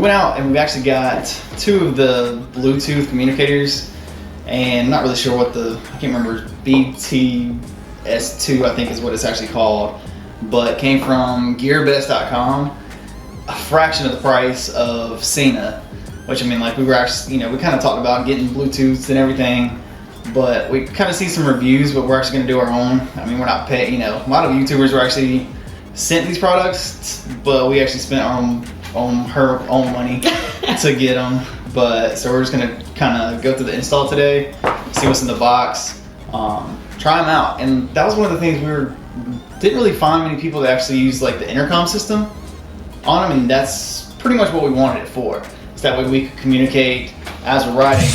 went out and we actually got 2 of the Bluetooth communicators, and I'm not really sure what I can't remember, BT-S2 I think is what it's actually called, but came from gearbest.com, a fraction of the price of Cena, which I mean, like we were actually, we kind of talked about getting Bluetooths and everything, but we kind of see some reviews, but we're actually going to do our own. I mean, we're not paying, a lot of YouTubers were actually sent these products, but we actually spent on her own money to get them. But so we're just going to kind of go through the install today, see what's in the box, try them out. And that was one of the things didn't really find many people that actually use like the intercom system on them, and that's pretty much what we wanted it for. So that way we could communicate as we're riding.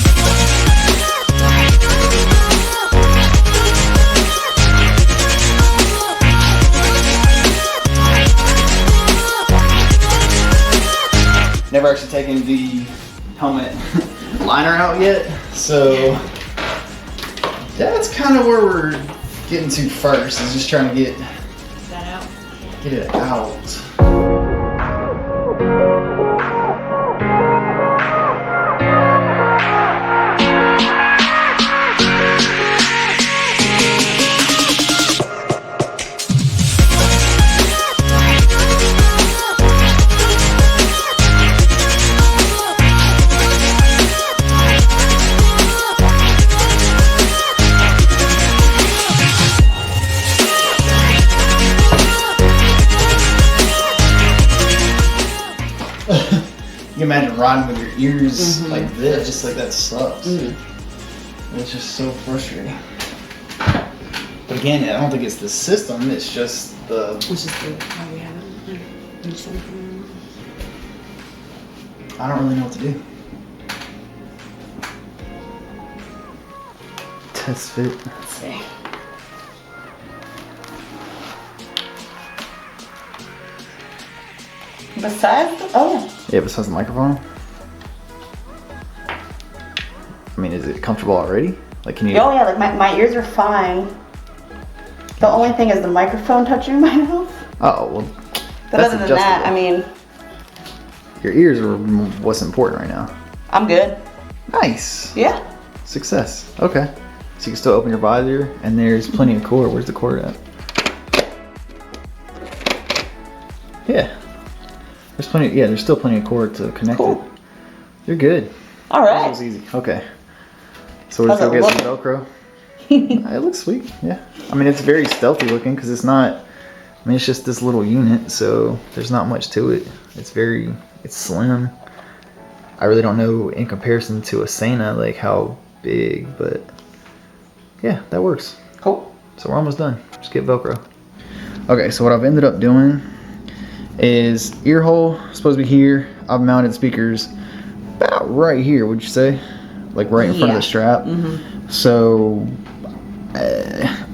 Never actually taken the helmet liner out yet, so that's kind of where we're getting to first, is just trying to get it out. You can imagine riding with your ears like this, just like that sucks. It's just so frustrating. But again, I don't think it's the system, it's just how we have it. I don't really know what to do. Test fit. Let's see. Besides besides the microphone. I mean, is it comfortable already? Like, can you? Oh yeah, like my ears are fine. The only thing is the microphone touching my mouth. Oh well. But other than that, I mean, your ears are what's important right now. I'm good. Nice. Yeah. Success. Okay. So you can still open your visor, and there's plenty of cord. Where's the cord at? Yeah. There's plenty. Yeah, there's still plenty of cord to connect it. You're good. All right. That was easy. Okay. So we're just gonna get some Velcro. It looks sweet. Yeah. I mean, it's very stealthy looking because it's not. I mean, it's just this little unit, so there's not much to it. It's slim. I really don't know in comparison to a Sena like how big, but yeah, that works. Cool. So we're almost done. Just get Velcro. Okay, so what I've ended up doing is ear hole supposed to be here. I've mounted speakers about right here, would you say? Like right in front of the strap. So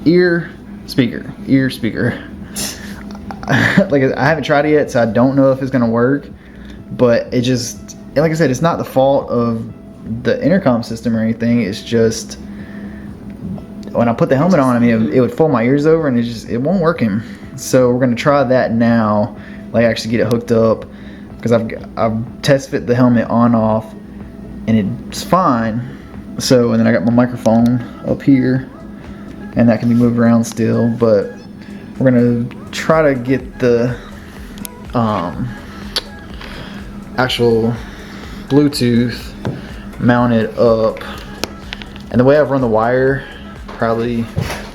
ear speaker. Like, I haven't tried it yet, so I don't know if it's gonna work, but it just, like I said, it's not the fault of the intercom system or anything. It's just when I put the helmet on, I mean, it would fold my ears over, and it won't work. So we're gonna try that now, like actually get it hooked up, because I've test fit the helmet on off, and it's fine. So, and then I got my microphone up here, and that can be moved around still, but we're gonna try to get the actual Bluetooth mounted up. And the way I've run the wire, probably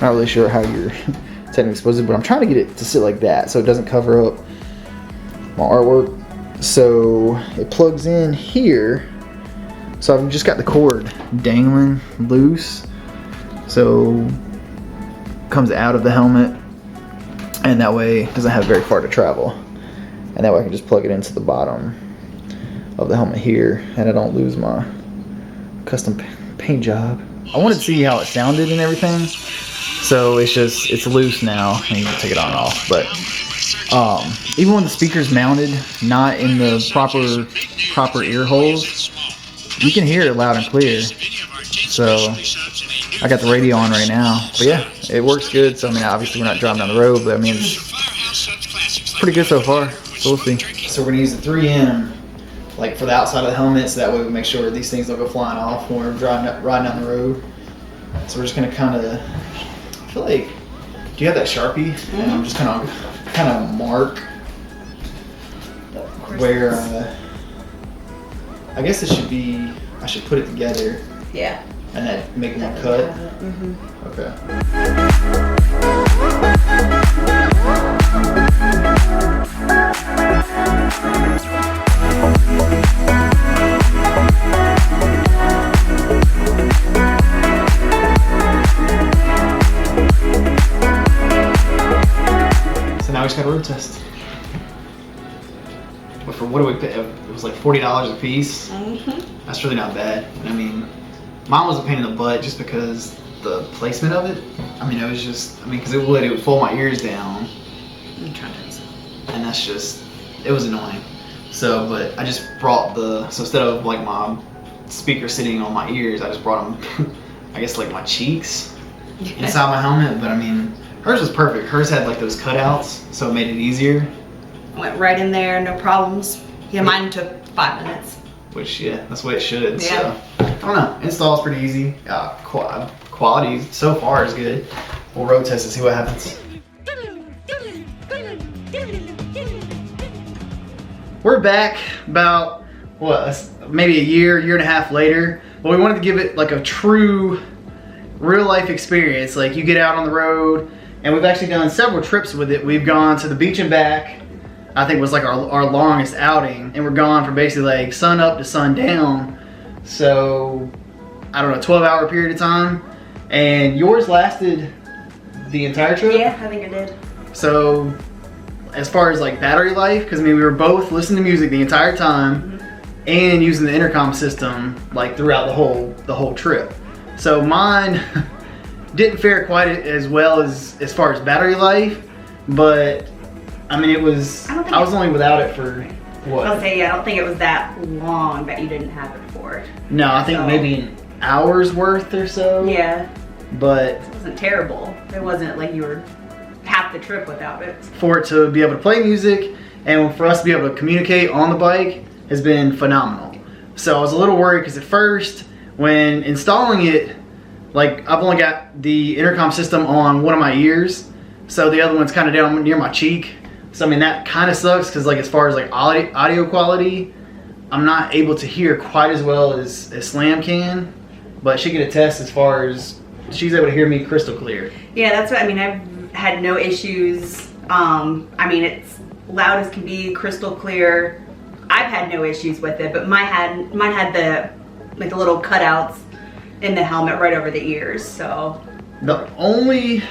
not really sure how you're technically supposed to, but I'm trying to get it to sit like that so it doesn't cover up my artwork. So it plugs in here. So I've just got the cord dangling loose, so it comes out of the helmet, and that way it doesn't have very far to travel, and that way I can just plug it into the bottom of the helmet here, and I don't lose my custom paint job. I wanted to see how it sounded and everything, so it's loose now, and you can take it on and off. But even when the speaker's mounted not in the proper ear holes, you can hear it loud and clear. So I got the radio on right now, but yeah, it works good. So I mean, obviously we're not driving down the road, but I mean, it's pretty good so far. So we'll see. So we're gonna use the 3M like for the outside of the helmet, so that way we make sure these things don't go flying off when we're riding down the road. So we're just gonna kind of, I feel like, do you have that Sharpie? Mm-hmm. And I'm just kind of mark where, I guess it should be, I should put it together. Yeah. And then make one cut. Mm-hmm. Okay. So now we just got a road test. But for what do we pay? It was like $40 a piece. Mm-hmm. That's really not bad. I mean, mine was a pain in the butt just because the placement of it. I mean, it was just, because it would fold my ears down. I'm trying to. And that's just, it was annoying. So, but I just brought so instead of like my speaker sitting on my ears, I just brought them, I guess like my cheeks inside my helmet. But I mean, hers was perfect. Hers had like those cutouts, so it made it easier. Went right in there, no problems. Yeah, mine took 5 minutes. Which, yeah, that's the way it should. Yeah. So, I don't know. Install's pretty easy. Quality so far is good. We'll road test and see what happens. We're back about, maybe a year and a half later. But we wanted to give it like a true real life experience. Like you get out on the road, and we've actually done several trips with it. We've gone to the beach and back. I think was like our longest outing, and we're gone from basically like sun up to sun down. So I don't know, 12-hour period of time. And yours lasted the entire trip? Yeah, I think it did. So as far as like battery life, because I mean we were both listening to music the entire time, and using the intercom system like throughout the whole trip. So mine didn't fare quite as well as far as battery life, but I mean, I was only without it for what? I'll say, yeah, I don't think it was that long that you didn't have it for. No, I think maybe an hour's worth or so. Yeah. But it wasn't terrible. It wasn't like you were half the trip without it. For it to be able to play music and for us to be able to communicate on the bike has been phenomenal. So I was a little worried because at first, when installing it, like I've only got the intercom system on one of my ears, so the other one's kind of down near my cheek. So I mean that kind of sucks because like as far as like audio quality, I'm not able to hear quite as well as Slam can, but she can attest as far as she's able to hear me crystal clear. Yeah, that's what I mean. I've had no issues. I mean it's loud as can be, crystal clear. I've had no issues with it, but mine had the little cutouts in the helmet right over the ears. So the only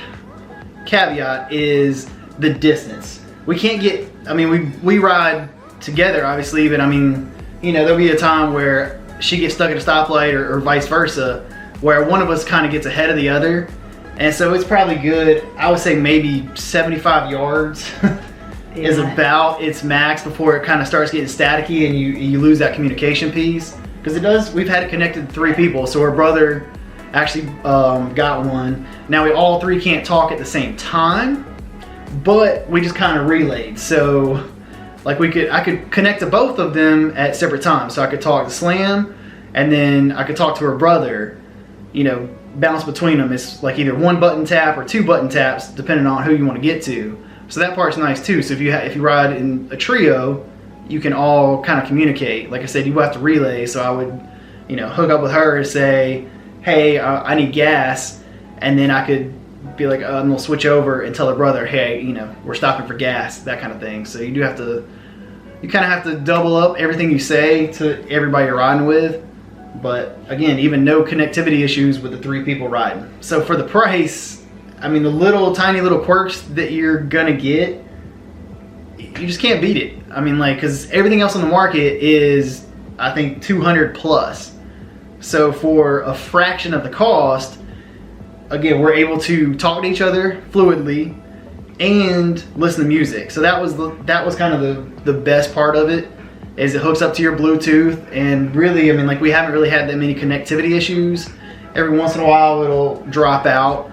caveat is the distance. We can't get, I mean, we ride together, obviously, but I mean, you know, there'll be a time where she gets stuck at a stoplight or vice versa, where one of us kind of gets ahead of the other. And so it's probably good, I would say maybe 75 yards is about its max before it kind of starts getting staticky and you lose that communication piece. Because it does, we've had it connected to 3 people, so her brother actually got one. Now we all 3 can't talk at the same time, but we just kind of relayed. So like I could connect to both of them at separate times. So I could talk to Slam and then I could talk to her brother, you know, bounce between them. It's like either 1 button tap or 2 button taps depending on who you want to get to. So that part's nice too. So if you ride in a trio, you can all kind of communicate. Like I said, you have to relay. So I would, you know, hook up with her and say, hey, I need gas. And then I could be like, I'm gonna switch over and tell her brother, hey, you know, we're stopping for gas, that kind of thing. So you kind of have to double up everything you say to everybody you're riding with. But again, even no connectivity issues with the 3 people riding. So for the price, I mean, the tiny little quirks that you're gonna get, you just can't beat it. I mean, like, cause everything else on the market is, I think, 200 plus. So for a fraction of the cost, again, we're able to talk to each other fluidly and listen to music. So that was kind of the best part of it, is it hooks up to your Bluetooth. And really, I mean, like, we haven't really had that many connectivity issues. Every once in a while it'll drop out,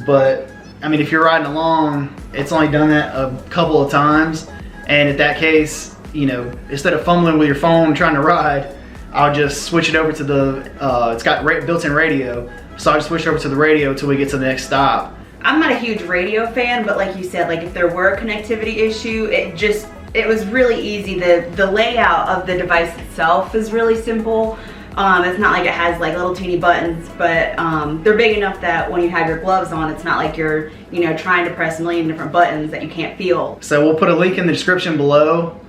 but I mean, if you're riding along, it's only done that a couple of times. And in that case, you know, instead of fumbling with your phone trying to ride, I'll just switch it over to the, it's got built-in radio. So I'll just switch over to the radio until we get to the next stop. I'm not a huge radio fan, but like you said, like if there were a connectivity issue, it was really easy. The layout of the device itself is really simple. It's not like it has like little teeny buttons, but they're big enough that when you have your gloves on, it's not like you're, you know, trying to press a million different buttons that you can't feel. So we'll put a link in the description below.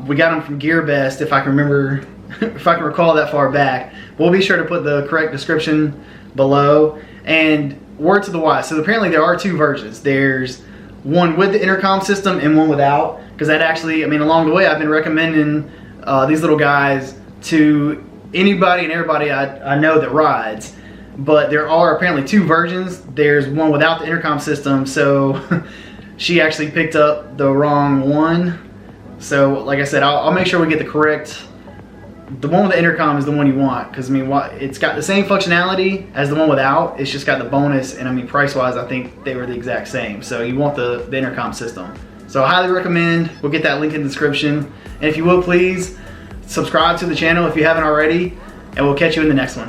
We got them from GearBest, if I can remember, if I can recall that far back. We'll be sure to put the correct description below. And word to the wise, so apparently there are two versions. There's one with the intercom system and one without, because that actually, I mean, along the way I've been recommending these little guys to anybody and everybody I know that rides. But there are apparently two versions. There's one without the intercom system, so she actually picked up the wrong one. So like I said, I'll make sure we get the correct. The one with the intercom is the one you want, because I mean, it's got the same functionality as the one without. It's just got the bonus, and I mean, price-wise, I think they were the exact same. So you want the intercom system. So I highly recommend. We'll get that link in the description. And if you will, please subscribe to the channel if you haven't already, and we'll catch you in the next one.